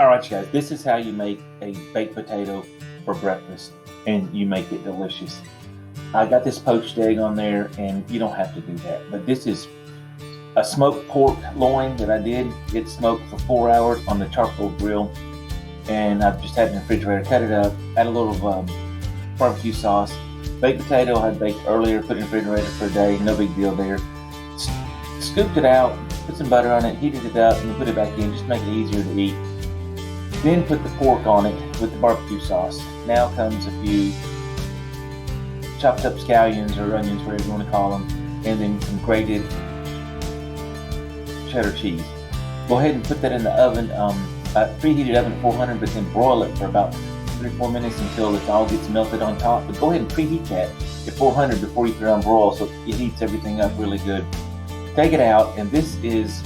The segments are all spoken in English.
All right, you guys, this is how you make a baked potato for breakfast, and you make it delicious. I got this poached egg on there, and you don't have to do that. But this is a smoked pork loin that I did. It smoked for 4 hours on the charcoal grill, and I've just had it in the refrigerator. Cut it up, add a little barbecue sauce. Baked potato I baked earlier, put it in the refrigerator for a day, no big deal there. Scooped it out, put some butter on it, heated it up, and then put it back in just to make it easier to eat. Then put the pork on it with the barbecue sauce. Now comes a few chopped up scallions or onions, whatever you want to call them, and then some grated cheddar cheese. Go ahead and put that in the oven, preheated oven at 400, but then broil it for about 3-4 minutes until it all gets melted on top. But go ahead and preheat that at 400 before you put it on broil, so it heats everything up really good. Take it out, and this is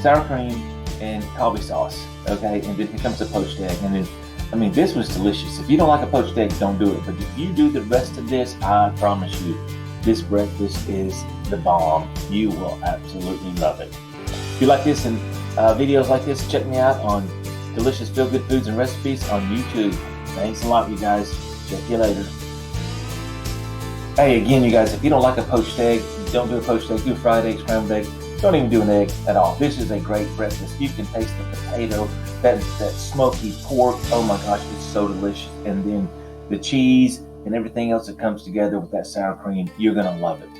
sour cream and kalbi sauce, okay? And then here comes the poached egg, and then, this was delicious. If you don't like a poached egg, don't do it. But if you do the rest of this, I promise you, this breakfast is the bomb. You will absolutely love it. If you like this and videos like this, check me out on Delicious Feel Good Foods and Recipes on YouTube. Thanks a lot, you guys. Check you later. Hey, again, you guys, if you don't like a poached egg, don't do a poached egg. Do a fried egg, scrambled egg. Don't even do an egg at all. This is a great breakfast. You can taste the potato, that smoky pork. Oh my gosh, it's so delicious. And then the cheese and everything else that comes together with that sour cream. You're going to love it.